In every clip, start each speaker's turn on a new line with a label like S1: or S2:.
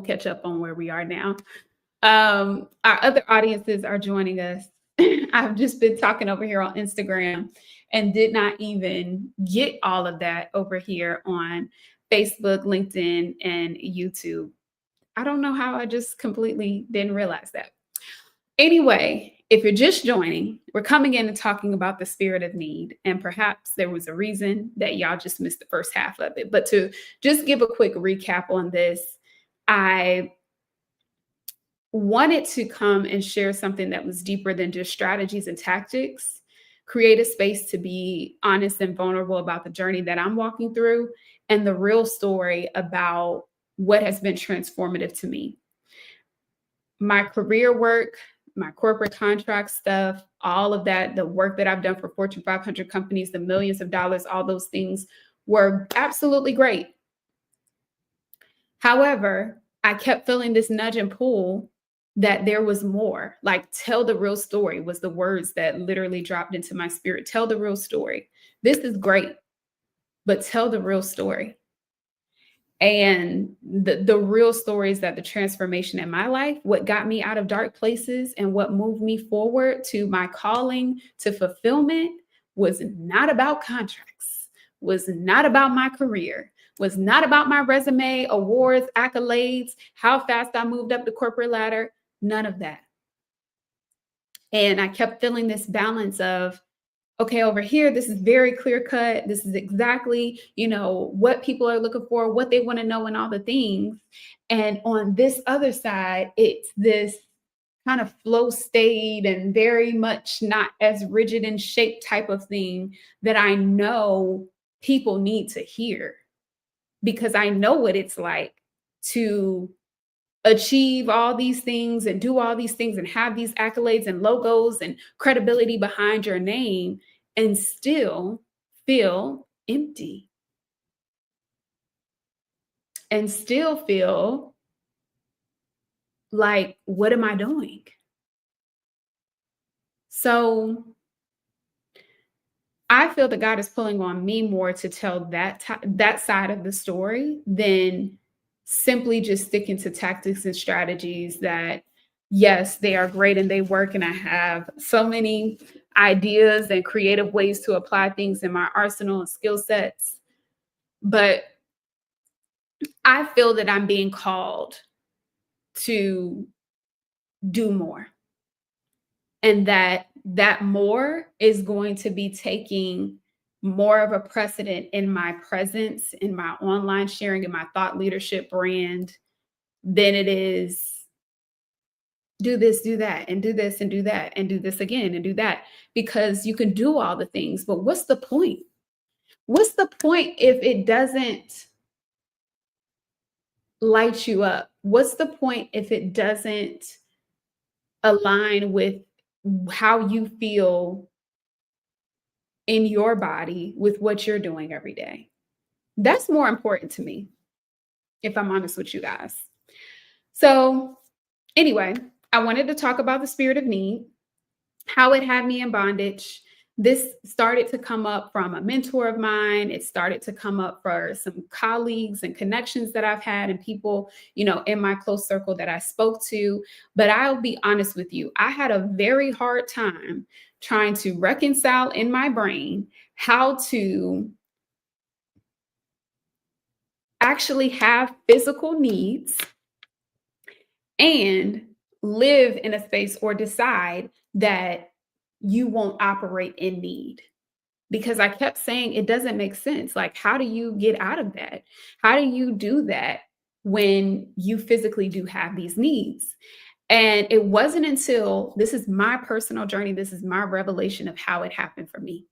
S1: catch up on where we are now. Our other audiences are joining us. I've just been talking over here on Instagram and did not even get all of that over here on Facebook, LinkedIn, and YouTube. I don't know how I just completely didn't realize that. Anyway, if you're just joining, we're coming in and talking about the spirit of need. And perhaps there was a reason that y'all just missed the first half of it. But to just give a quick recap on this, I wanted to come and share something that was deeper than just strategies and tactics, create a space to be honest and vulnerable about the journey that I'm walking through and the real story about what has been transformative to me. My career work, my corporate contract stuff, all of that, the work that I've done for Fortune 500 companies, the millions of dollars, all those things were absolutely great. However, I kept feeling this nudge and pull that there was more. Like, tell the real story was the words that literally dropped into my spirit. Tell the real story. This is great, but tell the real story. And the real story is that the transformation in my life, what got me out of dark places and what moved me forward to my calling, to fulfillment, was not about contracts, was not about my career, was not about my resume, awards, accolades, how fast I moved up the corporate ladder, none of that. And I kept feeling this balance of, okay, over here, this is very clear cut. This is exactly, what people are looking for, what they want to know, and all the things. And on this other side, it's this kind of flow state and very much not as rigid in shape type of thing that I know people need to hear, because I know what it's like to achieve all these things and do all these things and have these accolades and logos and credibility behind your name and still feel empty and still feel like, what am I doing? So I feel that God is pulling on me more to tell that side of the story than simply just sticking to tactics and strategies that, yes, they are great and they work. And I have so many ideas and creative ways to apply things in my arsenal and skill sets. But I feel that I'm being called to do more. And that more is going to be taking more of a precedent in my presence, in my online sharing, in my thought leadership brand, than it is do this, do that, and do this, and do that, and do this again, and do that. Because you can do all the things, but what's the point? What's the point if it doesn't light you up? What's the point if it doesn't align with how you feel in your body with what you're doing every day? That's more important to me, if I'm honest with you guys. So anyway, I wanted to talk about the spirit of need, how it had me in bondage. This started to come up from a mentor of mine. It started to come up for some colleagues and connections that I've had and people, in my close circle that I spoke to. But I'll be honest with you, I had a very hard time trying to reconcile in my brain how to actually have physical needs and live in a space or decide that you won't operate in need. Because I kept saying it doesn't make sense. Like, how do you get out of that? How do you do that when you physically do have these needs? And it wasn't until, this is my personal journey, this is my revelation of how it happened for me.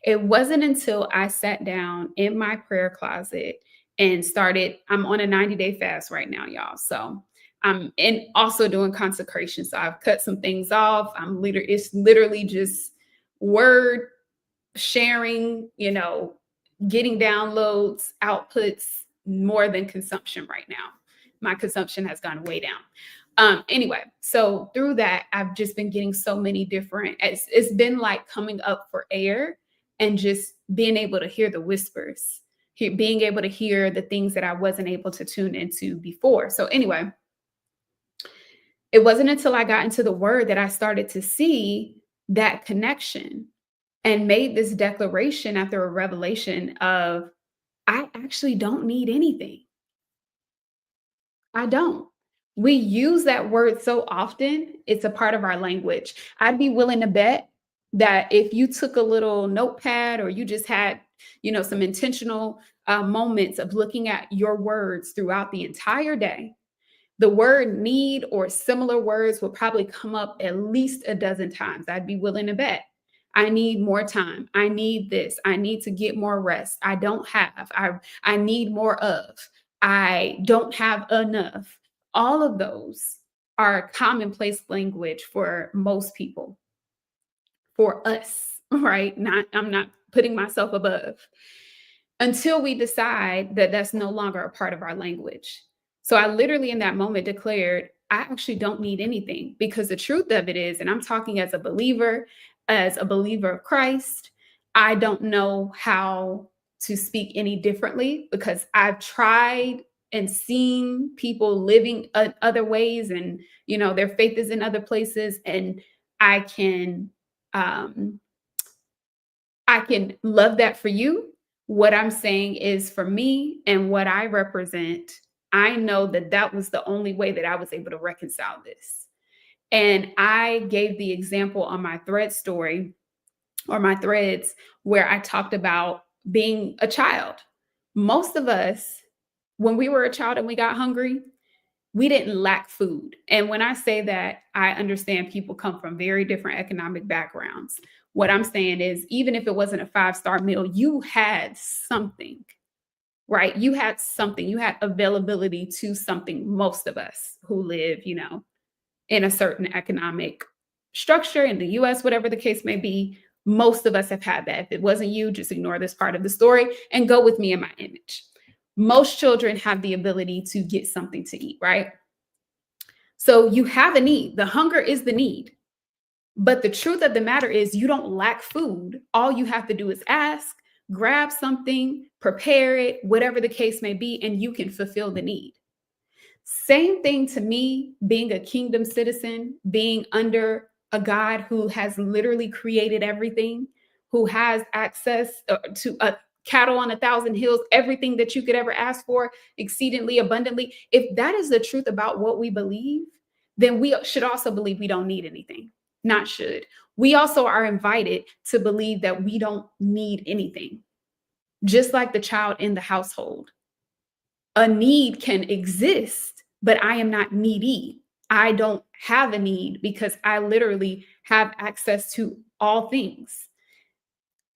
S1: It wasn't until I sat down in my prayer closet and started, I'm on a 90-day fast right now, y'all. So I'm also doing consecration. So I've cut some things off. It's literally just word sharing, getting downloads, outputs more than consumption right now. My consumption has gone way down. Anyway, so through that, I've just been getting so many different, it's been like coming up for air and just being able to hear the whispers being able to hear the things that I wasn't able to tune into before. So anyway, it wasn't until I got into the word that I started to see that connection and made this declaration after a revelation of I actually don't need anything. I don't. We use that word so often, it's a part of our language. I'd be willing to bet that if you took a little notepad or you just had, some intentional moments of looking at your words throughout the entire day, the word need or similar words will probably come up at least a dozen times. I'd be willing to bet. I need more time. I need this. I need to get more rest. I don't have. I need more of. I don't have enough. All of those are commonplace language for most people, for us, right? Not I'm not putting myself above until we decide that that's no longer a part of our language. So I literally in that moment declared, I actually don't need anything because the truth of it is, and I'm talking as a believer of Christ, I don't know how to speak any differently because I've tried and seen people living other ways and their faith is in other places and I can um I can love that for you. What I'm saying is for me and what I represent, I know that that was the only way that I was able to reconcile this. And I gave the example on my thread story or my threads where I talked about being a child. Most of us, when we were a child and we got hungry, we didn't lack food. And when I say that, I understand people come from very different economic backgrounds. What I'm saying is, even if it wasn't a five-star meal, you had something, right? You had something, you had availability to something. Most of us who live, in a certain economic structure in the US, whatever the case may be, most of us have had that. If it wasn't you, just ignore this part of the story and go with me in my image. Most children have the ability to get something to eat, right? So you have a need. The hunger is the need. But the truth of the matter is, you don't lack food. All you have to do is ask, grab something, prepare it, whatever the case may be, and you can fulfill the need. Same thing to me, being a kingdom citizen, being under a God who has literally created everything, who has access to cattle on 1,000 hills, everything that you could ever ask for, exceedingly abundantly. If that is the truth about what we believe, then we should also believe we don't need anything. Not should. We also are invited to believe that we don't need anything, just like the child in the household. A need can exist, but I am not needy. I don't have a need because I literally have access to all things.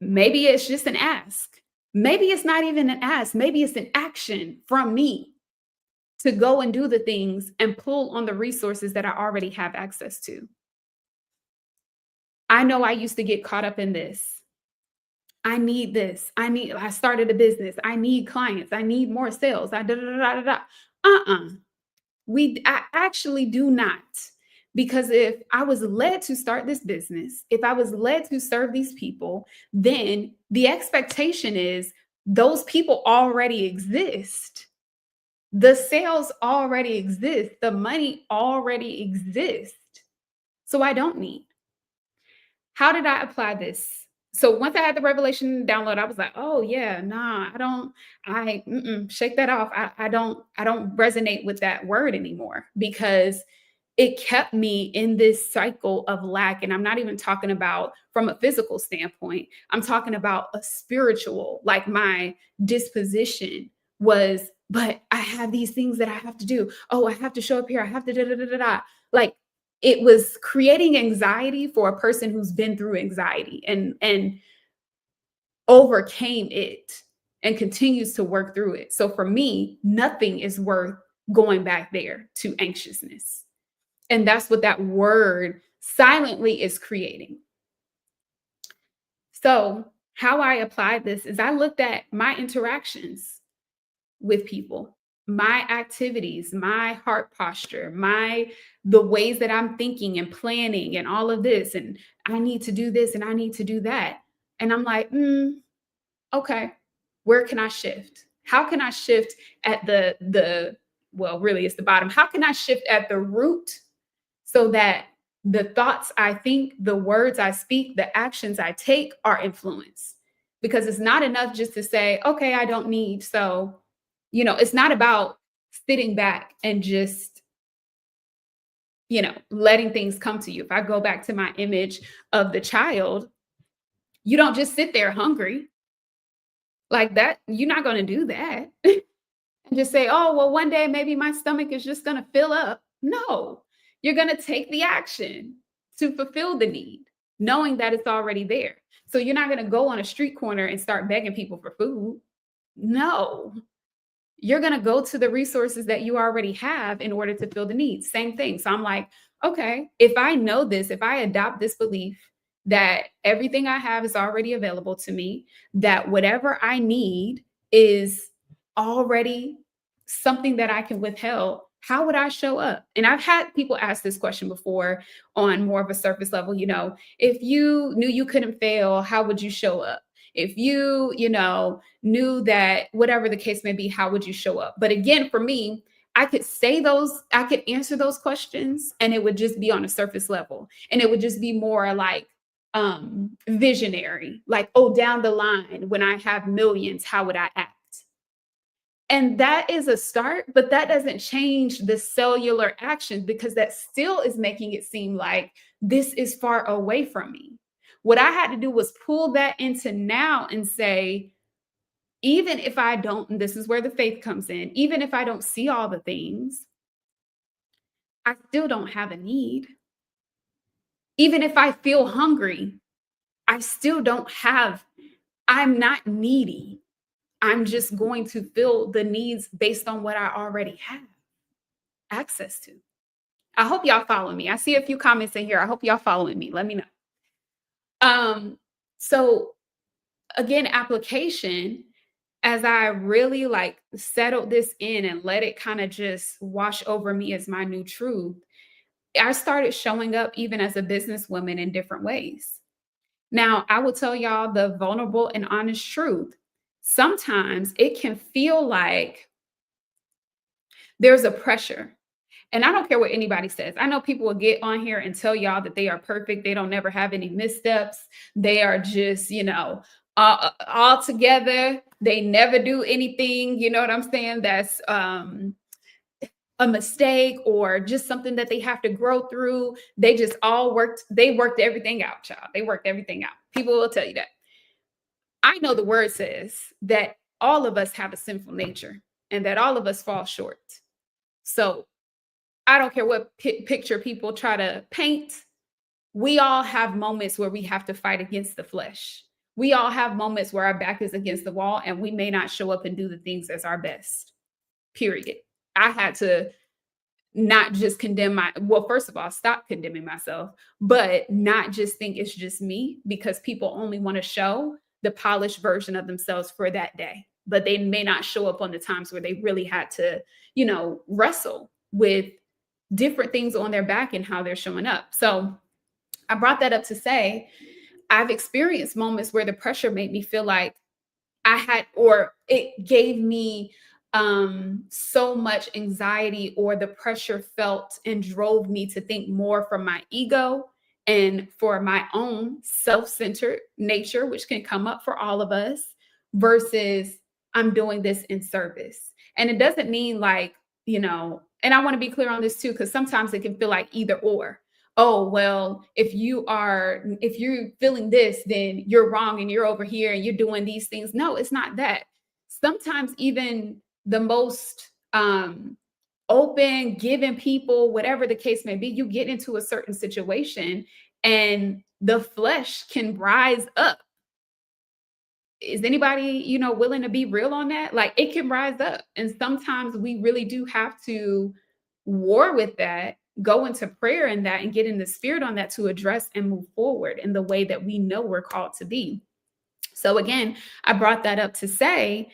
S1: Maybe it's just an ask. Maybe it's not even an ask. Maybe it's an action from me to go and do the things and pull on the resources that I already have access to. I know I used to get caught up in this. I need this. I started a business. I need clients. I need more sales. I da da da da da. Uh-uh. I actually do not. Because if I was led to start this business, if I was led to serve these people, then the expectation is those people already exist. The sales already exist. The money already exists. So I don't need. How did I apply this? So once I had the revelation download, I was like, oh yeah, nah, shake that off. I don't resonate with that word anymore because it kept me in this cycle of lack. And I'm not even talking about from a physical standpoint. I'm talking about a spiritual, like my disposition was, but I have these things that I have to do. Oh, I have to show up here. I have to da da da da da. Like it was creating anxiety for a person who's been through anxiety and overcame it and continues to work through it. So for me, nothing is worth going back there to anxiousness. And that's what that word silently is creating. So, how I applied this is I looked at my interactions with people, my activities, my heart posture, the ways that I'm thinking and planning and all of this and I need to do this and I need to do that. And I'm like, okay. Where can I shift? How can I shift at the well, really it's the bottom. How can I shift at the root so that the thoughts I think, the words I speak, the actions I take are influenced? Because it's not enough just to say, okay, I don't need. So, it's not about sitting back and just, letting things come to you. If I go back to my image of the child, you don't just sit there hungry like that. You're not going to do that and just say, oh, well, one day maybe my stomach is just going to fill up. No, you're going to take the action to fulfill the need, knowing that it's already there. So you're not going to go on a street corner and start begging people for food. No, you're going to go to the resources that you already have in order to fill the needs. Same thing. So I'm like, okay, if I know this, if I adopt this belief that everything I have is already available to me, that whatever I need is already something that I can withhold, how would I show up? And I've had people ask this question before on more of a surface level, if you knew you couldn't fail, how would you show up? If you, knew that whatever the case may be, how would you show up? But again, for me, I could answer those questions and it would just be on a surface level. And it would just be more like visionary, like, oh, down the line, when I have millions, how would I act? And that is a start, but that doesn't change the cellular actions because that still is making it seem like this is far away from me. What I had to do was pull that into now and say, even if I don't, and this is where the faith comes in, even if I don't see all the things, I still don't have a need. Even if I feel hungry, I still don't have, I'm not needy. I'm just going to fill the needs based on what I already have access to. I hope y'all follow me. I see a few comments in here. I hope y'all following me. Let me know. So again, application, as I really like settled this in and let it kind of just wash over me as my new truth, I started showing up even as a businesswoman in different ways. Now, I will tell y'all the vulnerable and honest truth. Sometimes it can feel like there's a pressure. And I don't care what anybody says. I know people will get on here and tell y'all that they are perfect. They don't never have any missteps. They are just, all together. They never do anything, you know what I'm saying? That's a mistake or just something that they have to grow through. They just they worked everything out, child. They worked everything out. People will tell you that. I know the word says that all of us have a sinful nature and that all of us fall short. So I don't care what picture people try to paint. We all have moments where we have to fight against the flesh. We all have moments where our back is against the wall and we may not show up and do the things as our best. Period. I had to not just first of all, stop condemning myself, but not just think it's just me because people only want to show the polished version of themselves for that day, but they may not show up on the times where they really had to, wrestle with different things on their back and how they're showing up. So I brought that up to say, I've experienced moments where the pressure made me feel like or it gave me so much anxiety, or the pressure felt and drove me to think more from my ego and for my own self-centered nature, which can come up for all of us, versus I'm doing this in service. And it doesn't mean like, and I want to be clear on this too, because sometimes it can feel like either or. Oh, well, if you're feeling this, then you're wrong and you're over here and you're doing these things. No, it's not that. Sometimes even the most open, giving people, whatever the case may be, you get into a certain situation and the flesh can rise up. Is anybody, willing to be real on that? Like it can rise up. And sometimes we really do have to war with that, go into prayer in that and get in the spirit on that to address and move forward in the way that we know we're called to be. So again, I brought that up to say,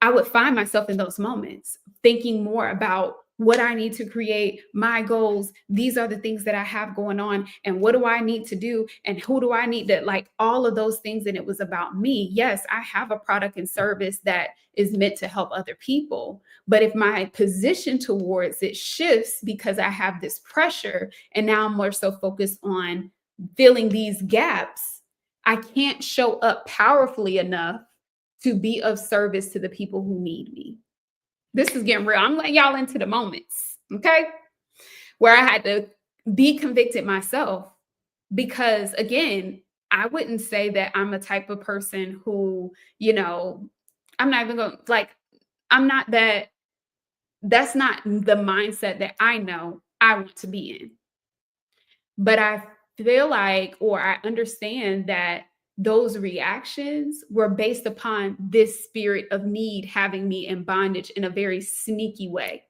S1: I would find myself in those moments thinking more about what I need to create, my goals. These are the things that I have going on. And what do I need to do? And who do I need to, like, all of those things. And it was about me. Yes, I have a product and service that is meant to help other people. But if my position towards it shifts because I have this pressure and now I'm more so focused on filling these gaps, I can't show up powerfully enough to be of service to the people who need me. This is getting real. I'm letting y'all into the moments, okay? Where I had to be convicted myself because, again, I wouldn't say that I'm a type of person who, I'm not even going to, like, I'm not that, that's not the mindset that I know I want to be in. But I feel like, or I understand that those reactions were based upon this spirit of need having me in bondage in a very sneaky way.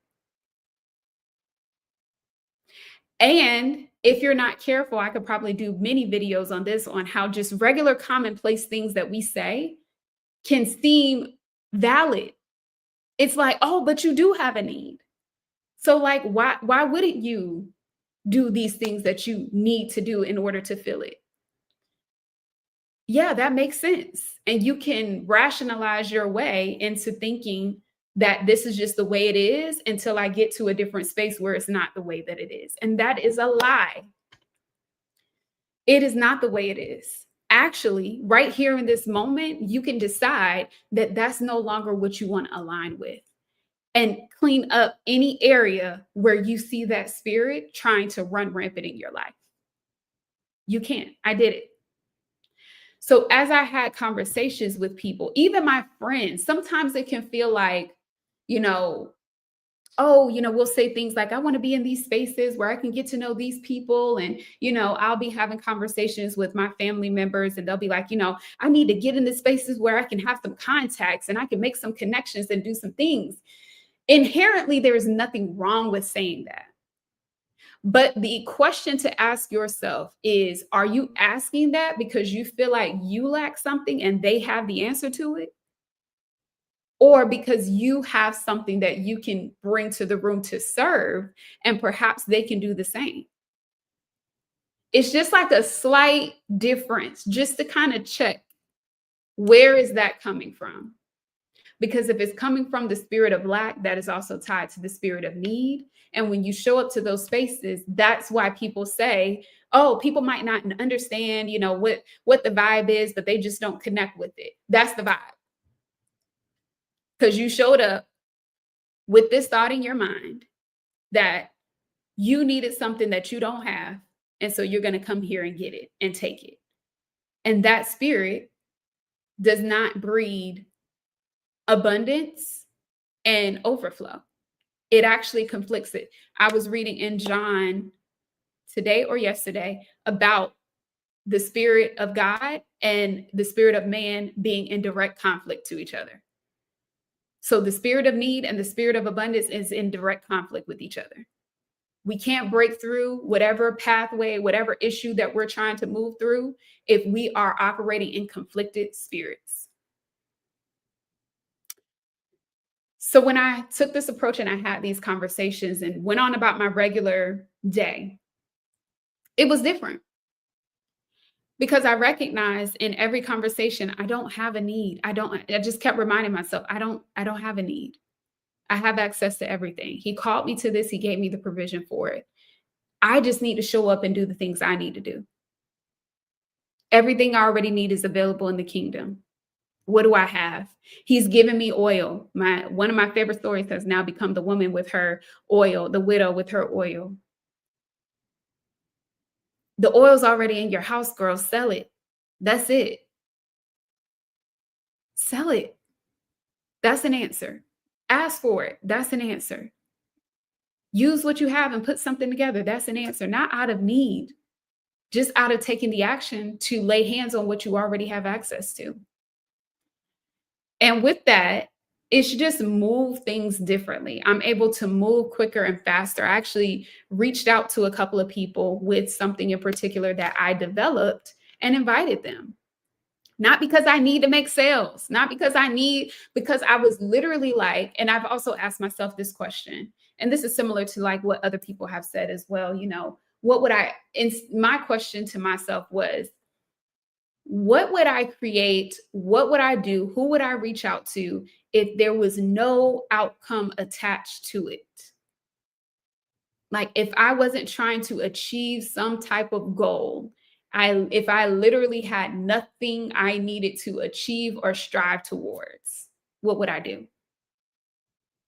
S1: And if you're not careful, I could probably do many videos on this, on how just regular commonplace things that we say can seem valid. It's like, oh, but you do have a need. So, like, why wouldn't you do these things that you need to do in order to fill it? Yeah, that makes sense. And you can rationalize your way into thinking that this is just the way it is until I get to a different space where it's not the way that it is. And that is a lie. It is not the way it is. Actually, right here in this moment, you can decide that that's no longer what you want to align with and clean up any area where you see that spirit trying to run rampant in your life. You can't. I did it. So as I had conversations with people, even my friends, sometimes it can feel like, you know, oh, we'll say things like, I want to be in these spaces where I can get to know these people. And, I'll be having conversations with my family members and they'll be like, I need to get in the spaces where I can have some contacts and I can make some connections and do some things. Inherently, there is nothing wrong with saying that. But the question to ask yourself is, are you asking that because you feel like you lack something and they have the answer to it? Or because you have something that you can bring to the room to serve and perhaps they can do the same? It's just like a slight difference just to kind of check, where is that coming from? Because if it's coming from the spirit of lack, that is also tied to the spirit of need. And when you show up to those spaces, that's why people say, oh, people might not understand, what the vibe is, but they just don't connect with it. That's the vibe. Because you showed up with this thought in your mind that you needed something that you don't have. And so you're going to come here and get it and take it. And that spirit does not breed abundance and overflow. It actually conflicts it. I was reading in John today or yesterday about the spirit of God and the spirit of man being in direct conflict to each other. So the spirit of need and the spirit of abundance is in direct conflict with each other. We can't break through whatever pathway, whatever issue that we're trying to move through if we are operating in conflicted spirits. So when I took this approach and I had these conversations and went on about my regular day, it was different because I recognized in every conversation, I don't have a need. I just kept reminding myself, I don't have a need. I have access to everything. He called me to this. He gave me the provision for it. I just need to show up and do the things I need to do. Everything I already need is available in the kingdom. What do I have? He's given me oil. One of my favorite stories has now become the woman with her oil, the widow with her oil. The oil's already in your house, girl. Sell it. That's it. Sell it. That's an answer. Ask for it. That's an answer. Use what you have and put something together. That's an answer. Not out of need, just out of taking the action to lay hands on what you already have access to. And with that, it should just move things differently. I'm able to move quicker and faster. I actually reached out to a couple of people with something in particular that I developed and invited them. Not because I need to make sales, not because because I was literally like, and I've also asked myself this question, And this is similar to like what other people have said as well. What would my question to myself was, what would I create? What would I do? Who would I reach out to if there was no outcome attached to it? Like if I wasn't trying to achieve some type of goal, if I literally had nothing I needed to achieve or strive towards, what would I do?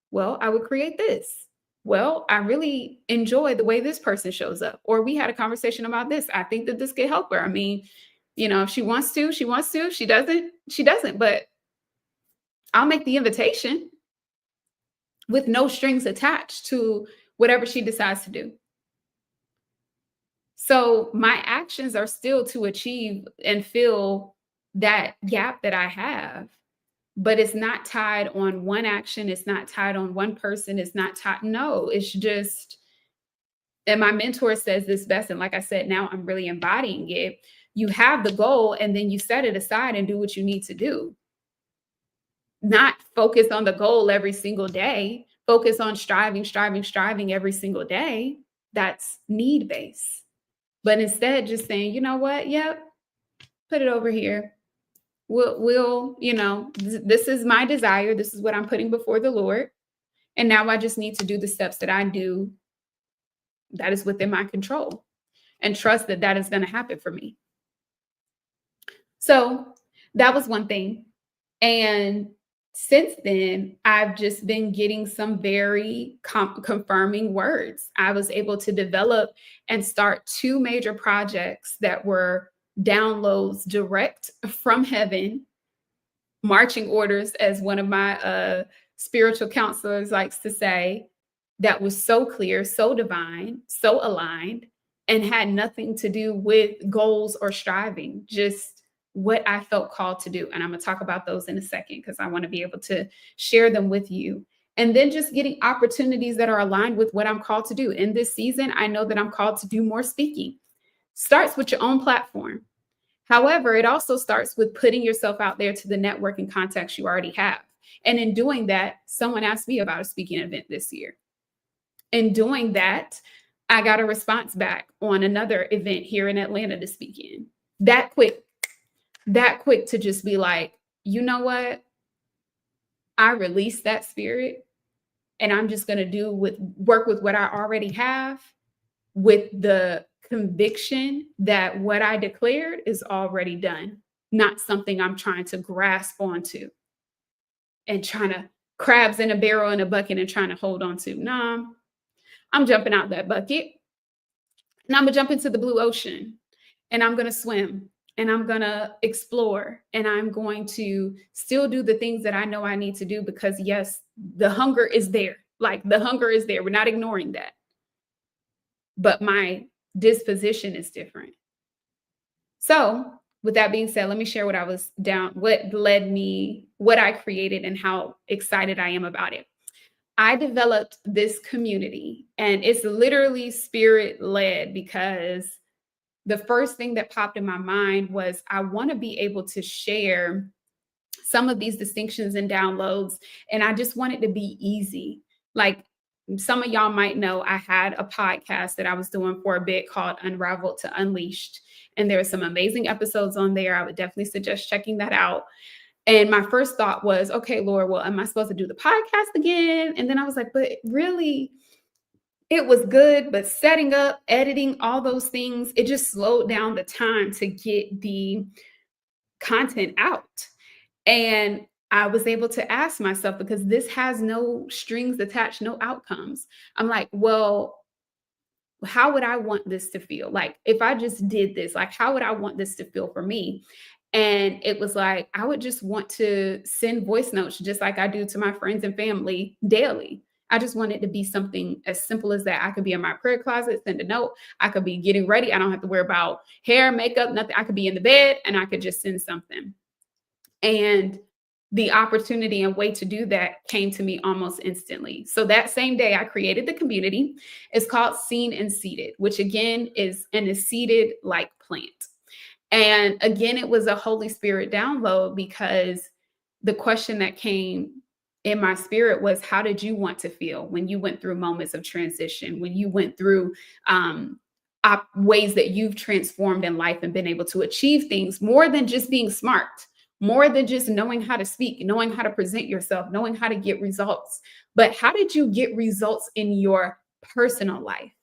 S1: Well, I would create this. Well, I really enjoy the way this person shows up. Or we had a conversation about this. I think that this could help her. I mean, if she wants to, she wants to. If she doesn't, she doesn't. But I'll make the invitation with no strings attached to whatever she decides to do. So my actions are still to achieve and fill that gap that I have, but it's not tied on one action. It's not tied on one person. It's not tied. No, it's just, and my mentor says this best. And like I said, now I'm really embodying it. You have the goal and then you set it aside and do what you need to do. Not focus on the goal every single day. Focus on striving every single day. That's need-based. But instead, just saying, you know what? Yep, put it over here. This is my desire. This is what I'm putting before the Lord. And now I just need to do the steps that I do that is within my control and trust that that is going to happen for me. So that was one thing. And since then, I've just been getting some very confirming words. I was able to develop and start 2 major projects that were downloads direct from heaven, marching orders, as one of my spiritual counselors likes to say, that was so clear, so divine, so aligned, and had nothing to do with goals or striving, just what I felt called to do. And I'm going to talk about those in a second because I want to be able to share them with you. And then just getting opportunities that are aligned with what I'm called to do. In this season, I know that I'm called to do more speaking. Starts with your own platform. However, it also starts with putting yourself out there to the network and contacts you already have. And in doing that, someone asked me about a speaking event this year. In doing that, I got a response back on another event here in Atlanta to speak in. That quick to just be like, you know what? I release that spirit and I'm just going to work with what I already have, with the conviction that what I declared is already done, not something I'm trying to grasp onto and trying to crabs in a barrel in a bucket and trying to hold on to. Nah, I'm jumping out that bucket and I'm going to jump into the blue ocean and I'm going to swim. And I'm going to explore and I'm going to still do the things that I know I need to do because, yes, the hunger is there. Like the hunger is there. We're not ignoring that. But my disposition is different. So with that being said, let me share what I created and how excited I am about it. I developed this community and it's literally spirit led because the first thing that popped in my mind was I want to be able to share some of these distinctions and downloads. And I just want it to be easy. Like some of y'all might know, I had a podcast that I was doing for a bit called Unraveled to Unleashed. And there are some amazing episodes on there. I would definitely suggest checking that out. And my first thought was, okay, Lord, well, am I supposed to do the podcast again? And then I was like, but really, it was good, but setting up, editing, all those things, it just slowed down the time to get the content out. And I was able to ask myself, because this has no strings attached, no outcomes. I'm like, well, how would I want this to feel? Like if I just did this, like how would I want this to feel for me? And it was like, I would just want to send voice notes just like I do to my friends and family daily. I just want it to be something as simple as that. I could be in my prayer closet, send a note. I could be getting ready. I don't have to worry about hair, makeup, nothing. I could be in the bed and I could just send something. And the opportunity and way to do that came to me almost instantly. So that same day, I created the community. It's called Seen and Seated, which again is an seated like plant. And again, it was a Holy Spirit download because the question that came in my spirit was, how did you want to feel when you went through moments of transition, when you went through um, ways that you've transformed in life and been able to achieve things more than just being smart, more than just knowing how to speak, knowing how to present yourself, knowing how to get results. But how did you get results in your personal life?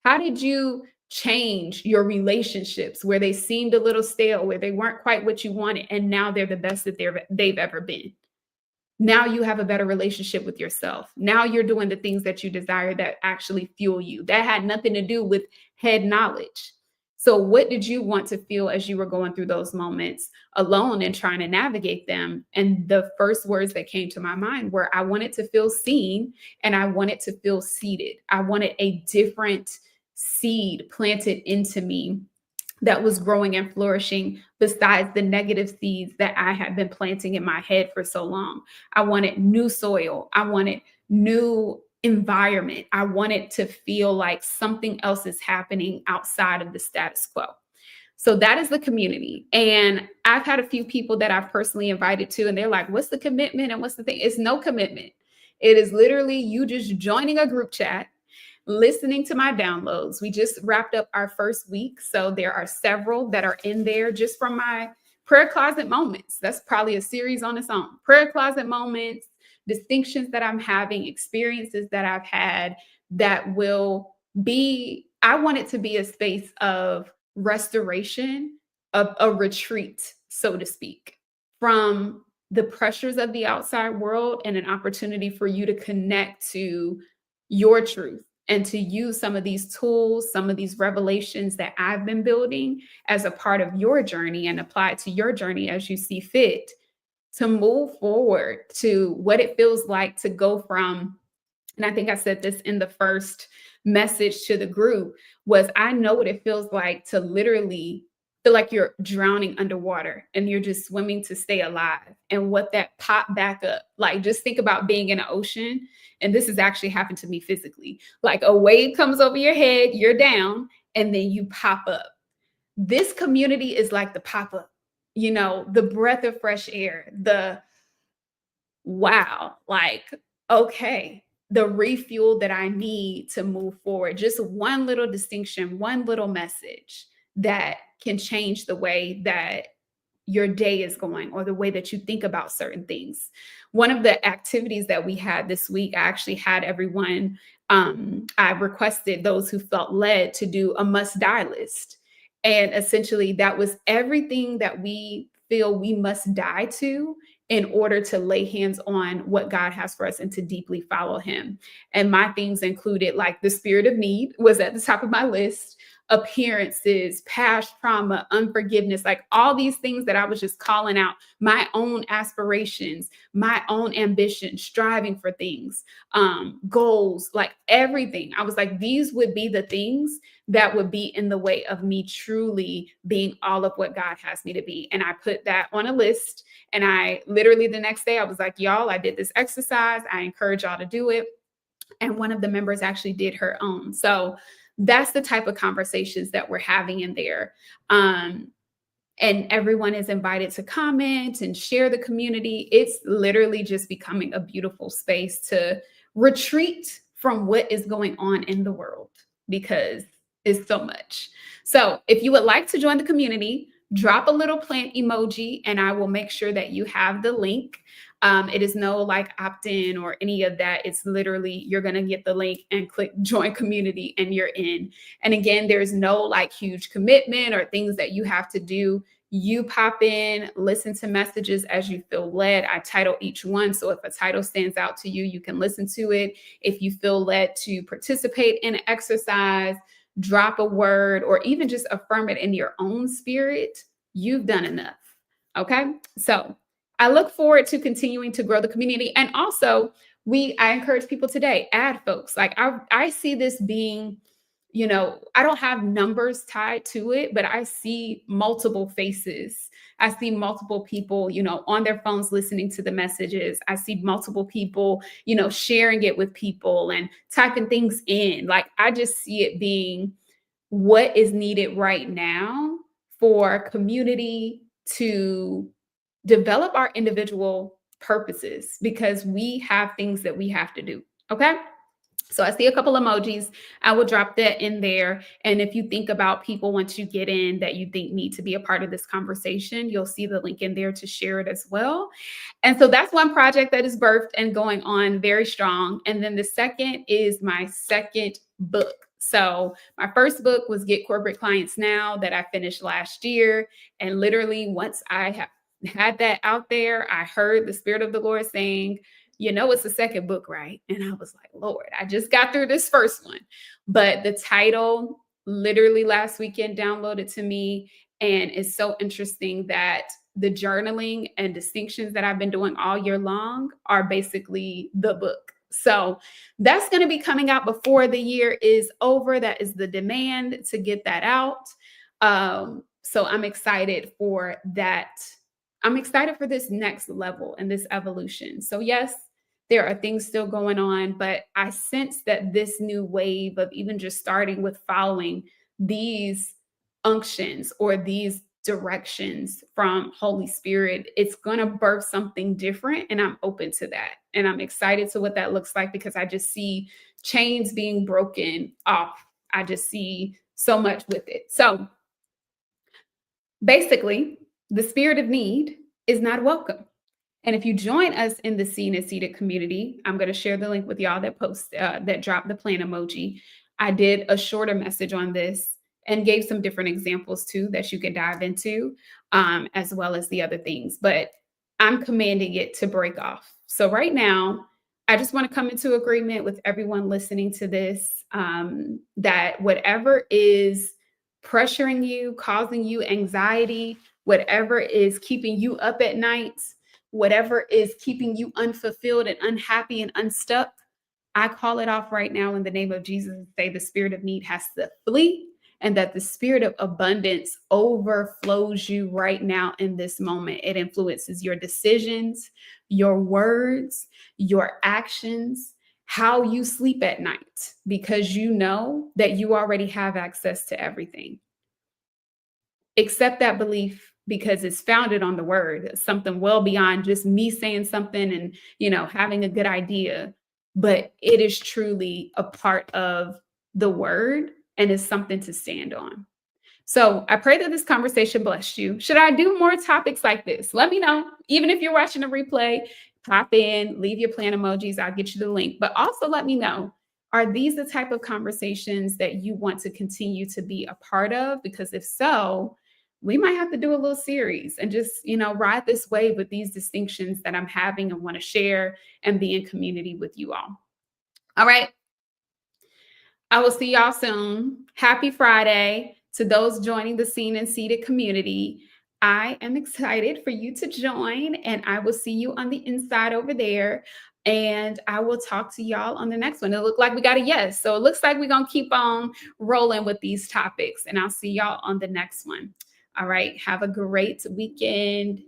S1: How did you change your relationships where they seemed a little stale, where they weren't quite what you wanted, and now they're the best that they've ever been? Now you have a better relationship with yourself. Now you're doing the things that you desire that actually fuel you. That had nothing to do with head knowledge. So, what did you want to feel as you were going through those moments alone and trying to navigate them? And the first words that came to my mind were, I wanted to feel seen and I wanted to feel seated. I wanted a different seed planted into me that was growing and flourishing besides the negative seeds that I had been planting in my head for so long. I wanted new soil. I wanted new environment. I wanted to feel like something else is happening outside of the status quo. So that is the community. And I've had a few people that I've personally invited to, and they're like, what's the commitment and what's the thing? It's no commitment. It is literally you just joining a group chat, listening to my downloads. We just wrapped up our first week. So there are several that are in there just from my prayer closet moments. That's probably a series on its own. Prayer closet moments, distinctions that I'm having, experiences that I've had that will be, I want it to be a space of restoration, of a retreat, so to speak, from the pressures of the outside world and an opportunity for you to connect to your truth and to use some of these tools, some of these revelations that I've been building as a part of your journey and apply it to your journey as you see fit to move forward to what it feels like to go from, and I think I said this in the first message to the group, was I know what it feels like to literally feel like you're drowning underwater and you're just swimming to stay alive, and what that pop back up. Like, just think about being in an ocean, and this has actually happened to me physically. Like, a wave comes over your head, you're down, and then you pop up. This community is like the pop up, the breath of fresh air, the wow, like, okay, the refuel that I need to move forward. Just one little distinction, one little message that can change the way that your day is going or the way that you think about certain things. One of the activities that we had this week, I actually had everyone, I requested those who felt led to do a must die list. And essentially, that was everything that we feel we must die to in order to lay hands on what God has for us and to deeply follow Him. And my things included, like, the spirit of need was at the top of my list, appearances, past trauma, unforgiveness, like all these things that I was just calling out, my own aspirations, my own ambition, striving for things, goals, like everything. I was like, these would be the things that would be in the way of me truly being all of what God has me to be. And I put that on a list. And I literally the next day, I was like, y'all, I did this exercise. I encourage y'all to do it. And one of the members actually did her own. So that's the type of conversations that we're having in there. And everyone is invited to comment and share the community. It's literally just becoming a beautiful space to retreat from what is going on in the world, because it's so much. So if you would like to join the community, drop a little plant emoji and I will make sure that you have the link. It is no like opt-in or any of that. It's literally, you're going to get the link and click join community and you're in. And again, there's no like huge commitment or things that you have to do. You pop in, listen to messages as you feel led. I title each one. So if a title stands out to you, you can listen to it. If you feel led to participate in an exercise, drop a word, or even just affirm it in your own spirit, you've done enough. Okay. So I look forward to continuing to grow the community. And also, I encourage people today, add folks. Like, I see this being, I don't have numbers tied to it, but I see multiple faces. I see multiple people, on their phones listening to the messages. I see multiple people, sharing it with people and typing things in. Like, I just see it being what is needed right now for community to develop our individual purposes because we have things that we have to do. Okay. So I see a couple emojis. I will drop that in there. And if you think about people once you get in that you think need to be a part of this conversation, you'll see the link in there to share it as well. And so that's one project that is birthed and going on very strong. And then the second is my second book. So my first book was Get Corporate Clients Now that I finished last year. And literally once I had that out there, I heard the Spirit of the Lord saying, it's the second book, right? And I was like, Lord, I just got through this first one. But the title literally last weekend downloaded to me. And it's so interesting that the journaling and distinctions that I've been doing all year long are basically the book. So that's going to be coming out before the year is over. That is the demand to get that out. So I'm excited for that. I'm excited for this next level and this evolution. So yes, there are things still going on, but I sense that this new wave of even just starting with following these unctions or these directions from Holy Spirit, it's going to birth something different. And I'm open to that. And I'm excited to what that looks like because I just see chains being broken off. I just see so much with it. So basically, the spirit of need is not welcome. And if you join us in the Seen and Seated community, I'm going to share the link with y'all that dropped the plan emoji. I did a shorter message on this and gave some different examples too that you can dive into, as well as the other things. But I'm commanding it to break off. So right now, I just want to come into agreement with everyone listening to this, that whatever is pressuring you, causing you anxiety, whatever is keeping you up at night, whatever is keeping you unfulfilled and unhappy and unstuck, I call it off right now in the name of Jesus and say the spirit of need has to flee and that the spirit of abundance overflows you right now in this moment. It influences your decisions, your words, your actions, how you sleep at night, because you know that you already have access to everything. Accept that belief because it's founded on the word, something well beyond just me saying something and, having a good idea, but it is truly a part of the word and is something to stand on. So I pray that this conversation blessed you. Should I do more topics like this? Let me know. Even if you're watching a replay, pop in, leave your plan emojis. I'll get you the link, but also let me know, are these the type of conversations that you want to continue to be a part of? Because if so, we might have to do a little series and just, ride this wave with these distinctions that I'm having and want to share and be in community with you all. All right. I will see y'all soon. Happy Friday to those joining the Seen and Seated community. I am excited for you to join, and I will see you on the inside over there. And I will talk to y'all on the next one. It looked like we got a yes. So it looks like we're going to keep on rolling with these topics, and I'll see y'all on the next one. All right. Have a great weekend.